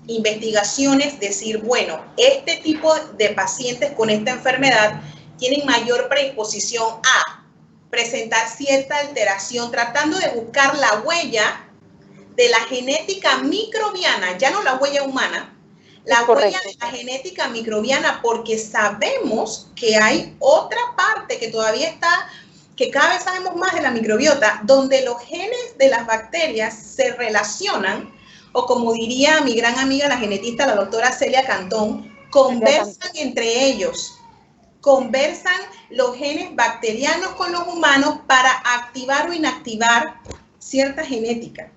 investigaciones decir, bueno, este tipo de pacientes con esta enfermedad tienen mayor predisposición a presentar cierta alteración, tratando de buscar la huella de la genética microbiana, ya no la huella humana, la huella de la genética microbiana, porque sabemos que hay otra parte que todavía está, que cada vez sabemos más de la microbiota, donde los genes de las bacterias se relacionan, o como diría mi gran amiga, la genetista, la doctora Celia Cantón, conversan entre ellos. Conversan los genes bacterianos con los humanos para activar o inactivar cierta genética.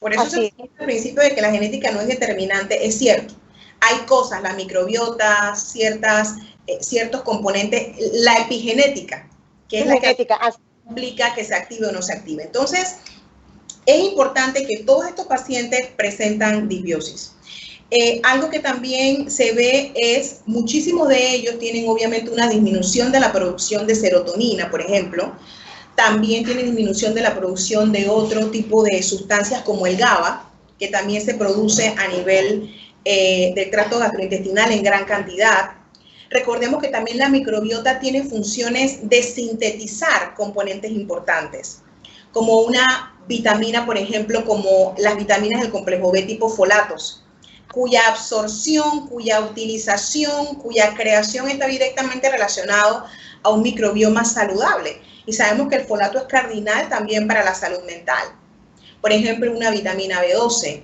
Por eso se dice al principio de que la genética no es determinante, es cierto. Hay cosas, la microbiota, ciertos componentes, la epigenética, que es la que implica que se active o no se active. Entonces, es importante que todos estos pacientes presentan disbiosis. Algo que también se ve es, muchísimos de ellos tienen obviamente una disminución de la producción de serotonina, por ejemplo. También tienen disminución de la producción de otro tipo de sustancias como el GABA, que también se produce a nivel del tracto gastrointestinal en gran cantidad. Recordemos que también la microbiota tiene funciones de sintetizar componentes importantes, como una vitamina, por ejemplo, como las vitaminas del complejo B tipo folatos, cuya absorción, cuya utilización, cuya creación está directamente relacionado a un microbioma saludable. Y sabemos que el folato es cardinal también para la salud mental. Por ejemplo, una vitamina B12.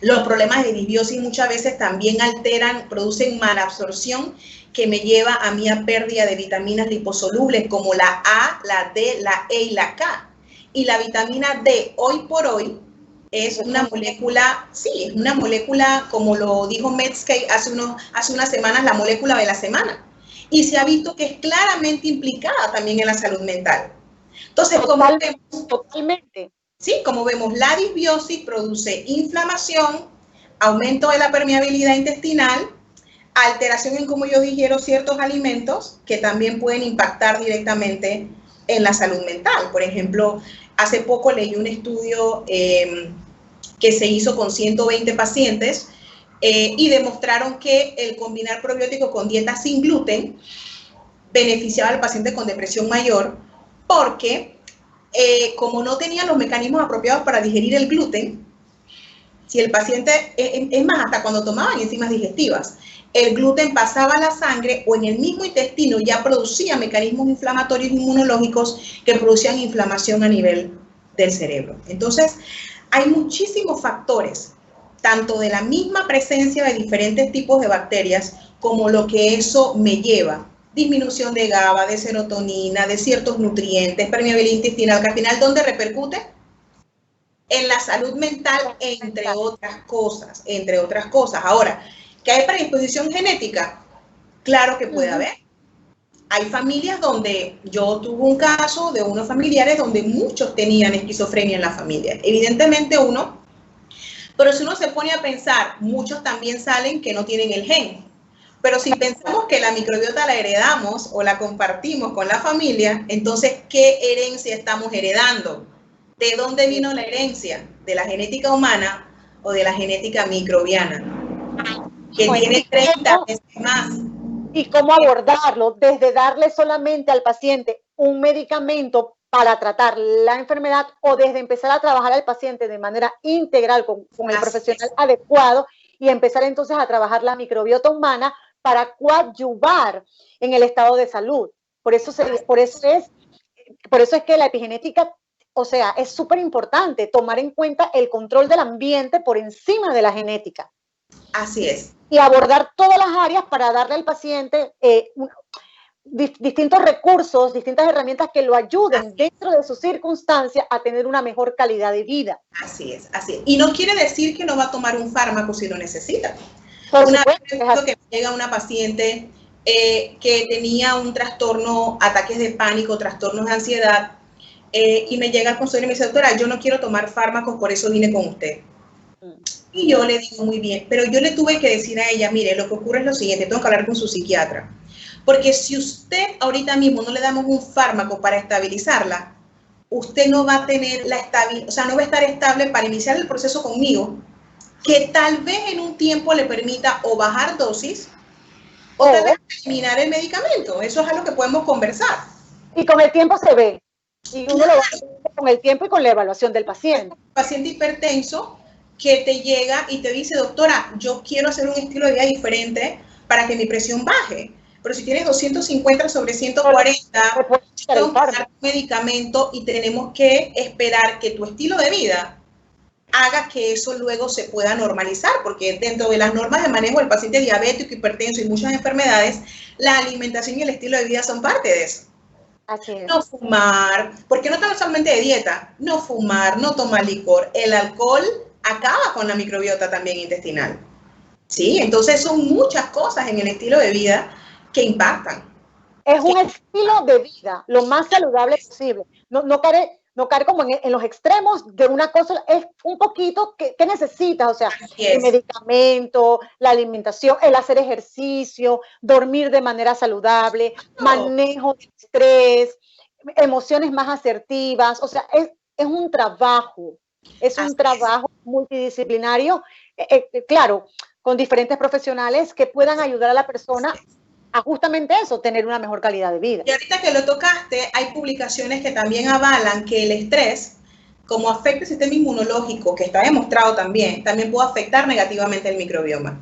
Los problemas de disbiosis muchas veces también alteran, producen malabsorción que me lleva a mí a pérdida de vitaminas liposolubles como la A, la D, la E y la K. Y la vitamina D, hoy por hoy, es una molécula, sí, es una molécula, como lo dijo Medscape hace unas semanas, la molécula de la semana. Y se ha visto que es claramente implicada también en la salud mental. Entonces, como vemos, la disbiosis produce inflamación, aumento de la permeabilidad intestinal, alteración en, como yo dijeron, ciertos alimentos que también pueden impactar directamente en la salud mental. Por ejemplo, hace poco leí un estudio que se hizo con 120 pacientes y demostraron que el combinar probióticos con dieta sin gluten beneficiaba al paciente con depresión mayor porque como no tenían los mecanismos apropiados para digerir el gluten, si el paciente, es más, hasta cuando tomaban enzimas digestivas, el gluten pasaba a la sangre o en el mismo intestino ya producía mecanismos inflamatorios inmunológicos que producían inflamación a nivel del cerebro. Entonces, hay muchísimos factores, tanto de la misma presencia de diferentes tipos de bacterias, como lo que eso me lleva. Disminución de GABA, de serotonina, de ciertos nutrientes, permeabilidad intestinal, que al final, ¿dónde repercute? En la salud mental, entre otras cosas, Ahora, ¿que hay predisposición genética? Claro que puede haber. Hay familias donde, yo tuve un caso de unos familiares donde muchos tenían esquizofrenia en la familia. Evidentemente uno, pero si uno se pone a pensar, muchos también salen que no tienen el gen. Pero si pensamos que la microbiota la heredamos o la compartimos con la familia, entonces, ¿qué herencia estamos heredando? ¿De dónde vino la herencia? ¿De la genética humana o de la genética microbiana? Que tiene 30 veces más. ¿Y cómo abordarlo? Desde darle solamente al paciente un medicamento para tratar la enfermedad o desde empezar a trabajar al paciente de manera integral con el profesional adecuado y empezar entonces a trabajar la microbiota humana para coadyuvar en el estado de salud. Por eso es que la epigenética, o sea, es súper importante tomar en cuenta el control del ambiente por encima de la genética. Así es. Y abordar todas las áreas para darle al paciente distintos recursos, distintas herramientas que lo ayuden dentro de sus circunstancias a tener una mejor calidad de vida. Así es, así es. Y no quiere decir que no va a tomar un fármaco si lo necesita. Por Una supuesto, vez que llega una paciente que tenía un trastorno, ataques de pánico, trastornos de ansiedad, y me llega al consultorio y me dice, doctora, yo no quiero tomar fármacos, por eso vine con usted. Y yo le digo, muy bien, pero yo le tuve que decir a ella, mire, lo que ocurre es lo siguiente, tengo que hablar con su psiquiatra. Porque si usted ahorita mismo no le damos un fármaco para estabilizarla, usted no va a tener la estabilidad, o sea, no va a estar estable para iniciar el proceso conmigo, que tal vez en un tiempo le permita o bajar dosis o tal vez eliminar el medicamento. Eso es algo que podemos conversar. Y con el tiempo se ve. Y uno lo va a ver con el tiempo y con la evaluación del paciente. Un paciente hipertenso que te llega y te dice, doctora, yo quiero hacer un estilo de vida diferente para que mi presión baje. Pero si tienes 250 sobre 140, tenemos que dar un medicamento y tenemos que esperar que tu estilo de vida haga que eso luego se pueda normalizar, porque dentro de las normas de manejo del paciente diabético, hipertenso y muchas enfermedades, la alimentación y el estilo de vida son parte de eso. Así es. No fumar, porque no estamos solamente de dieta, no fumar, no tomar licor. El alcohol acaba con la microbiota también intestinal. ¿Sí? Entonces son muchas cosas en el estilo de vida que impactan. Es un estilo de vida lo más saludable posible. No caer como en los extremos de una cosa, es un poquito que necesitas, o sea, el medicamento, la alimentación, el hacer ejercicio, dormir de manera saludable, manejo de estrés, emociones más asertivas, o sea, es un trabajo, trabajo multidisciplinario, claro, con diferentes profesionales que puedan ayudar a la persona a justamente eso, tener una mejor calidad de vida. Y ahorita que lo tocaste, hay publicaciones que también avalan que el estrés, como afecta el sistema inmunológico, que está demostrado también puede afectar negativamente el microbioma.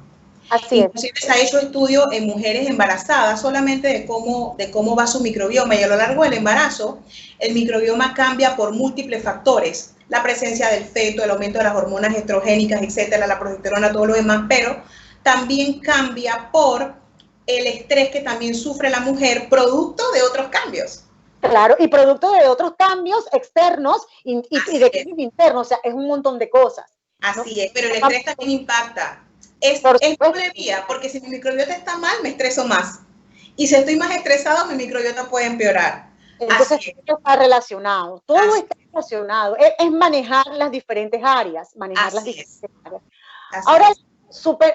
Así es. Inclusive se ha hecho estudio en mujeres embarazadas solamente de cómo va su microbioma, y a lo largo del embarazo el microbioma cambia por múltiples factores, la presencia del feto, el aumento de las hormonas estrogénicas, etcétera, la progesterona, todo lo demás, pero también cambia por el estrés que también sufre la mujer producto de otros cambios. Claro, y producto de otros cambios externos y de cambios internos, o sea, es un montón de cosas. Así es, pero el estrés también impacta. Es doble vía, porque si mi microbiota está mal, me estreso más. Y si estoy más estresado, mi microbiota puede empeorar. Entonces, todo está relacionado, todo está relacionado. Es manejar las diferentes áreas, Ahora,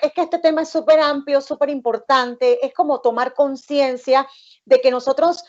es que este tema es súper amplio, súper importante, es como tomar conciencia de que nosotros,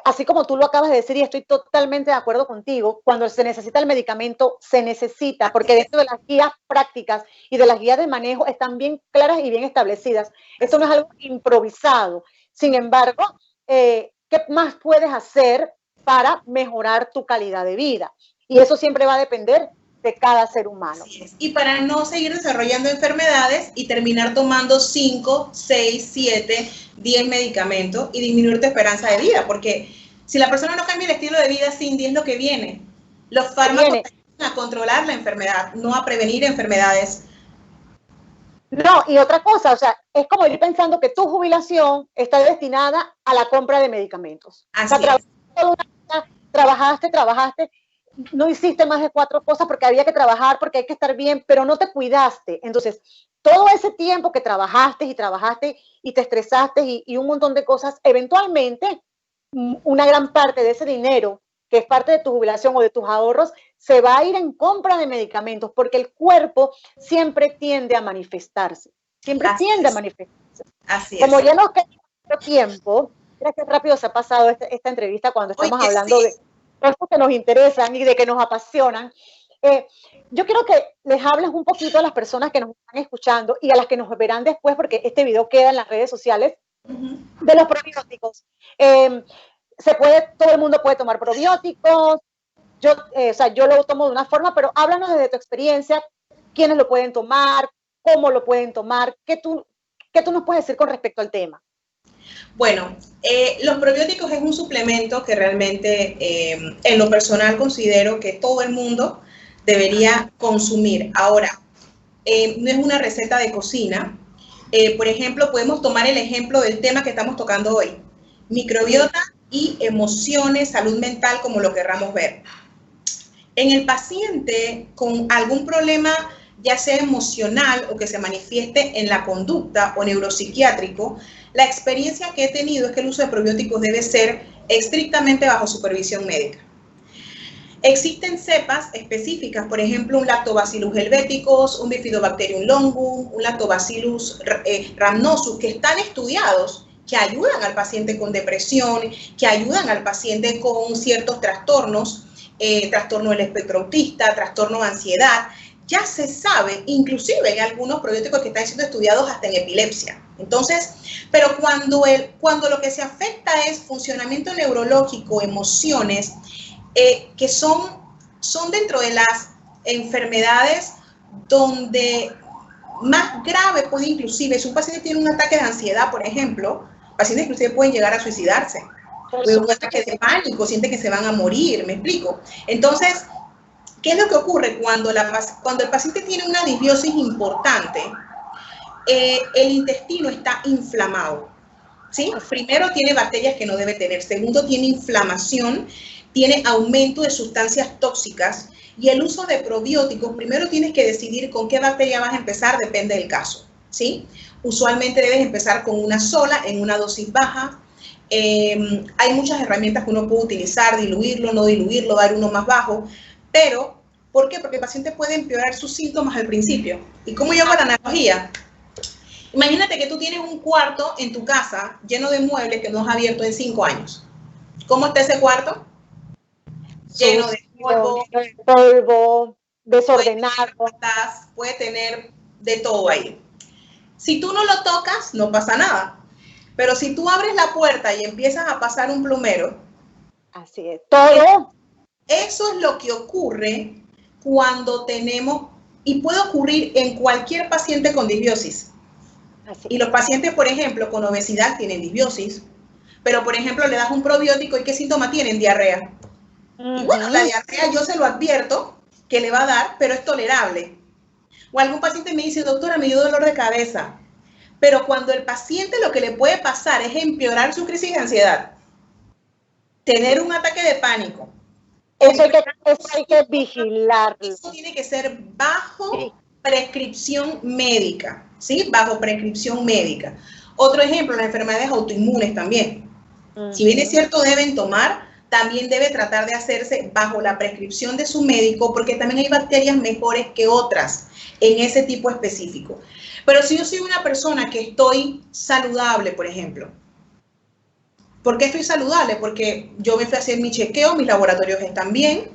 así como tú lo acabas de decir, y estoy totalmente de acuerdo contigo, cuando se necesita el medicamento, se necesita, porque dentro de las guías prácticas y de las guías de manejo están bien claras y bien establecidas. Esto no es algo improvisado. Sin embargo, ¿qué más puedes hacer para mejorar tu calidad de vida? Y eso siempre va a depender de cada ser humano. Así es. Y para no seguir desarrollando enfermedades y terminar tomando 5, 6, 7, 10 medicamentos y disminuir tu esperanza de vida, porque si la persona no cambia el estilo de vida, Cindy, es lo que viene. Los fármacos ayudan a controlar la enfermedad, no a prevenir enfermedades. No, y otra cosa, o sea, es como ir pensando que tu jubilación está destinada a la compra de medicamentos. Así trabajaste, no hiciste más de 4 cosas porque había que trabajar, porque hay que estar bien, pero no te cuidaste. Entonces, todo ese tiempo que trabajaste y te estresaste y un montón de cosas, eventualmente una gran parte de ese dinero, que es parte de tu jubilación o de tus ahorros, se va a ir en compra de medicamentos, porque el cuerpo siempre tiende a manifestarse. Así Como ya nos queda mucho tiempo, mira qué rápido se ha pasado esta entrevista cuando estamos hablando de cosas que nos interesan y de que nos apasionan. Yo quiero que les hables un poquito a las personas que nos están escuchando y a las que nos verán después, porque este video queda en las redes sociales, de los probióticos. Todo el mundo puede tomar probióticos. Yo lo tomo de una forma, pero háblanos desde tu experiencia, quiénes lo pueden tomar, cómo lo pueden tomar, qué tú nos puedes decir con respecto al tema. Bueno, los probióticos es un suplemento que realmente en lo personal considero que todo el mundo debería consumir. Ahora, no es una receta de cocina. Por ejemplo, podemos tomar el ejemplo del tema que estamos tocando hoy, microbiota y emociones, salud mental, como lo querramos ver. En el paciente con algún problema, ya sea emocional o que se manifieste en la conducta o neuropsiquiátrico, la experiencia que he tenido es que el uso de probióticos debe ser estrictamente bajo supervisión médica. Existen cepas específicas, por ejemplo, un Lactobacillus helveticus, un Bifidobacterium longum, un Lactobacillus rhamnosus, que están estudiados, que ayudan al paciente con depresión, que ayudan al paciente con ciertos trastornos, trastorno del espectro autista, trastorno de ansiedad. Ya se sabe, inclusive hay algunos probióticos que están siendo estudiados hasta en epilepsia. Entonces, pero cuando lo que se afecta es funcionamiento neurológico, emociones, que son dentro de las enfermedades donde más grave puede inclusive, si un paciente tiene un ataque de ansiedad, por ejemplo, pacientes inclusive pueden llegar a suicidarse. Un ataque de pánico, sienten que se van a morir, ¿me explico? Entonces, ¿qué es lo que ocurre cuando el paciente tiene una disbiosis importante? El intestino está inflamado, ¿sí? Primero, tiene bacterias que no debe tener. Segundo, tiene inflamación, tiene aumento de sustancias tóxicas. Y el uso de probióticos, primero tienes que decidir con qué bacteria vas a empezar, depende del caso, ¿sí? Usualmente debes empezar con una sola, en una dosis baja. Hay muchas herramientas que uno puede utilizar, diluirlo, no diluirlo, dar uno más bajo, pero ¿por qué? Porque el paciente puede empeorar sus síntomas al principio. ¿Y cómo yo hago la analogía? Imagínate que tú tienes un cuarto en tu casa lleno de muebles que no has abierto en 5 años. ¿Cómo está ese cuarto? Lleno de polvo, desordenado. Puede tener de todo ahí. Si tú no lo tocas, no pasa nada. Pero si tú abres la puerta y empiezas a pasar un plumero, así es, todo. Eso es lo que ocurre cuando tenemos, y puede ocurrir en cualquier paciente con disbiosis. Y los pacientes, por ejemplo, con obesidad tienen disbiosis, pero por ejemplo le das un probiótico y ¿qué síntoma tienen? Diarrea. Y bueno, la diarrea yo se lo advierto que le va a dar, pero es tolerable. O algún paciente me dice, doctora, me dio dolor de cabeza. Pero cuando el paciente lo que le puede pasar es empeorar su crisis de ansiedad, tener un ataque de pánico. Eso hay que vigilarlo. Eso tiene que ser bajo prescripción médica, ¿sí? Bajo prescripción médica. Otro ejemplo, las enfermedades autoinmunes también. Si bien es cierto, deben tomar, también debe tratar de hacerse bajo la prescripción de su médico, porque también hay bacterias mejores que otras en ese tipo específico. Pero si yo soy una persona que estoy saludable, por ejemplo, ¿por qué estoy saludable? Porque yo me fui a hacer mi chequeo, mis laboratorios están bien,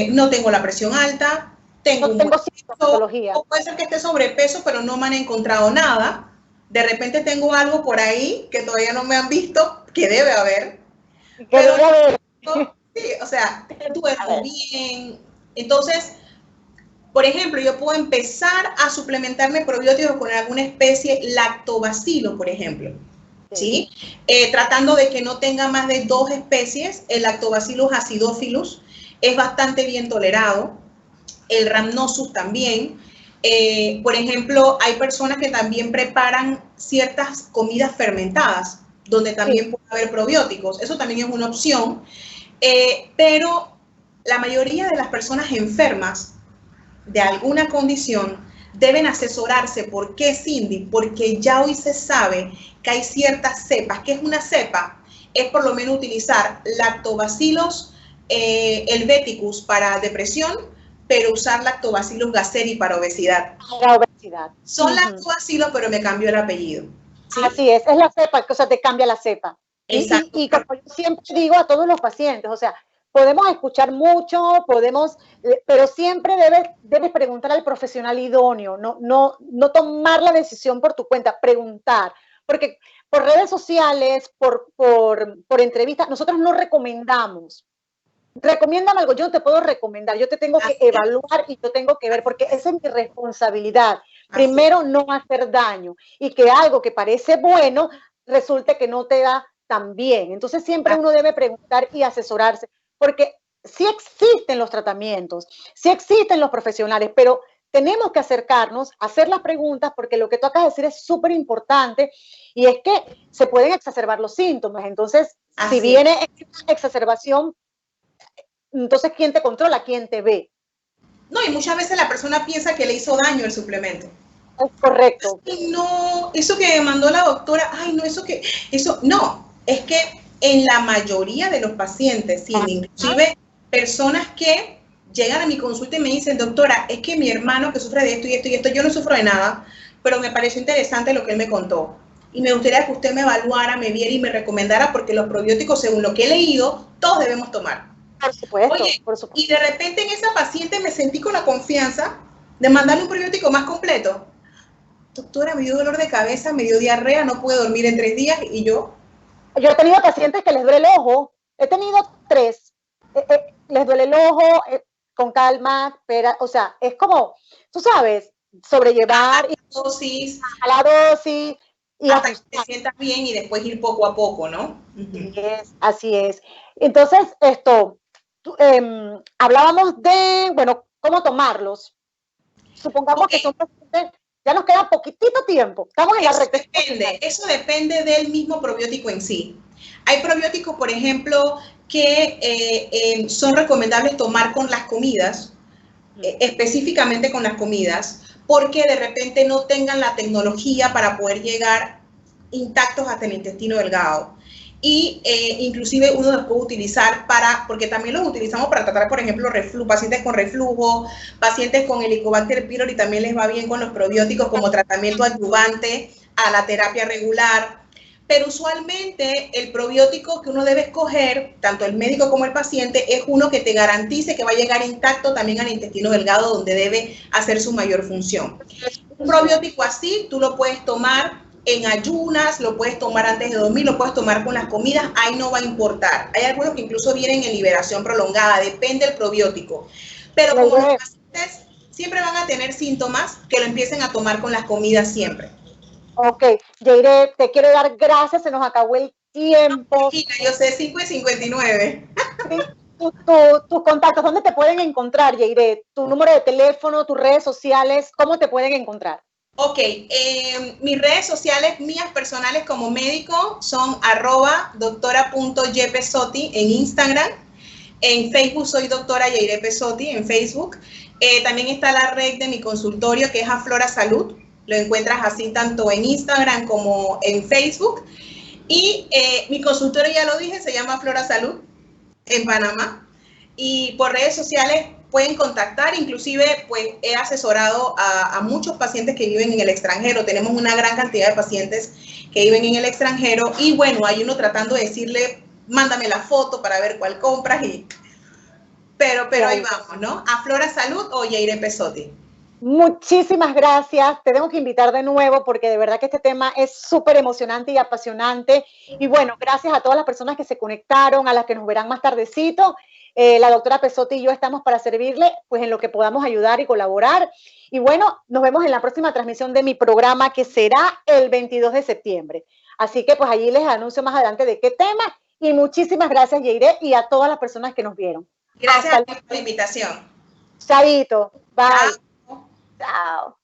no tengo la presión alta, tengo sintomatología. O puede ser que esté sobrepeso, pero no me han encontrado nada. De repente tengo algo por ahí que todavía no me han visto, que debe haber. Pero, sí, o sea, duermo bien. Entonces, por ejemplo, yo puedo empezar a suplementarme probióticos con alguna especie lactobacilo, por ejemplo. ¿Sí? Tratando de que no tenga más de 2 especies. El Lactobacillus acidophilus es bastante bien tolerado. El Rhamnosus también. Por ejemplo, hay personas que también preparan ciertas comidas fermentadas, donde también puede haber probióticos. Eso también es una opción. Pero la mayoría de las personas enfermas de alguna condición deben asesorarse. ¿Por qué, Cindy? Porque ya hoy se sabe que hay ciertas cepas. ¿Qué es una cepa? Es por lo menos utilizar Lactobacillus helveticus para depresión, pero usar Lactobacillus gasseri para obesidad. La obesidad. Son lactobacillus, pero me cambió el apellido. ¿Sí? Así es la cepa, o sea, te cambia la cepa. Exacto. Y como yo siempre digo a todos los pacientes, o sea, podemos escuchar mucho, pero siempre debes preguntar al profesional idóneo, no tomar la decisión por tu cuenta, preguntar, porque por redes sociales, por entrevistas, nosotros no recomendamos. Recomiéndame algo, yo no te puedo recomendar, yo te tengo que evaluar y yo tengo que ver, porque esa es mi responsabilidad. Primero, no hacer daño y que algo que parece bueno resulte que no te da tan bien. Entonces, siempre uno debe preguntar y asesorarse, porque sí existen los tratamientos, sí existen los profesionales, pero tenemos que acercarnos, hacer las preguntas, porque lo que tú acabas de decir es súper importante, y es que se pueden exacerbar los síntomas. Entonces, si viene esta exacerbación, entonces, ¿quién te controla? ¿Quién te ve? No, y muchas veces la persona piensa que le hizo daño el suplemento. Es correcto. Ay, no, eso que mandó la doctora, ay, no, no, es que en la mayoría de los pacientes, sí, inclusive personas que llegan a mi consulta y me dicen, doctora, es que mi hermano que sufre de esto y esto y esto, yo no sufro de nada, pero me pareció interesante lo que él me contó. Y me gustaría que usted me evaluara, me viera y me recomendara, porque los probióticos, según lo que he leído, todos debemos tomar. Por supuesto, Oye, por supuesto. y de repente en esa paciente me sentí con la confianza de mandarle un probiótico más completo. Doctora, me dio dolor de cabeza, me dio diarrea, no pude dormir en 3 días y yo. Yo he tenido pacientes que les duele el ojo, he tenido 3, les duele el ojo, con calma, espera, o sea, es como, tú sabes, sobrellevar a la dosis y hasta que te sientas bien y después ir poco a poco, ¿no? Así es. Entonces, hablábamos de, bueno, cómo tomarlos. Supongamos que son pacientes, ya nos queda poquitito tiempo. Estamos en la recta. Eso depende del mismo probiótico en sí. Hay probióticos, por ejemplo, que son recomendables tomar con las comidas, específicamente con las comidas, porque de repente no tengan la tecnología para poder llegar intactos hasta el intestino delgado. Y inclusive uno los puede utilizar porque también los utilizamos para tratar, por ejemplo, pacientes con reflujo, pacientes con Helicobacter pylori, también les va bien con los probióticos como tratamiento adyuvante a la terapia regular. Pero usualmente el probiótico que uno debe escoger, tanto el médico como el paciente, es uno que te garantice que va a llegar intacto también al intestino delgado, donde debe hacer su mayor función. Un probiótico así tú lo puedes tomar en ayunas, lo puedes tomar antes de dormir, lo puedes tomar con las comidas, ahí no va a importar. Hay algunos que incluso vienen en liberación prolongada, depende del probiótico. Pero como los pacientes siempre van a tener síntomas, que lo empiecen a tomar con las comidas siempre. Ok, Yaire, te quiero dar gracias, se nos acabó el tiempo. Yo sé, 5:59. Tus contactos, ¿dónde te pueden encontrar, Yaire? Tu número de teléfono, tus redes sociales, ¿cómo te pueden encontrar? Ok, mis redes sociales mías personales como médico son @doctora.ypesotti en Instagram. En Facebook soy doctora Yaire Pesotti en Facebook. También está la red de mi consultorio que es Aflora Salud. Lo encuentras así tanto en Instagram como en Facebook. Y mi consultorio, ya lo dije, se llama Aflora Salud en Panamá. Y por redes sociales pueden contactar, inclusive pues he asesorado a muchos pacientes que viven en el extranjero. Tenemos una gran cantidad de pacientes que viven en el extranjero y bueno, hay uno tratando de decirle, mándame la foto para ver cuál compras, pero ahí vamos, ¿no? Aflora Salud o Yaire Pesotti. Muchísimas gracias. Te tengo que invitar de nuevo porque de verdad que este tema es súper emocionante y apasionante. Y bueno, gracias a todas las personas que se conectaron, a las que nos verán más tardecito. La doctora Pesotti y yo estamos para servirle pues en lo que podamos ayudar y colaborar. Y bueno, nos vemos en la próxima transmisión de mi programa que será el 22 de septiembre. Así que pues allí les anuncio más adelante de qué tema. Y muchísimas gracias, Yaire, y a todas las personas que nos vieron. Gracias por la invitación. Chavito. Bye. Chao.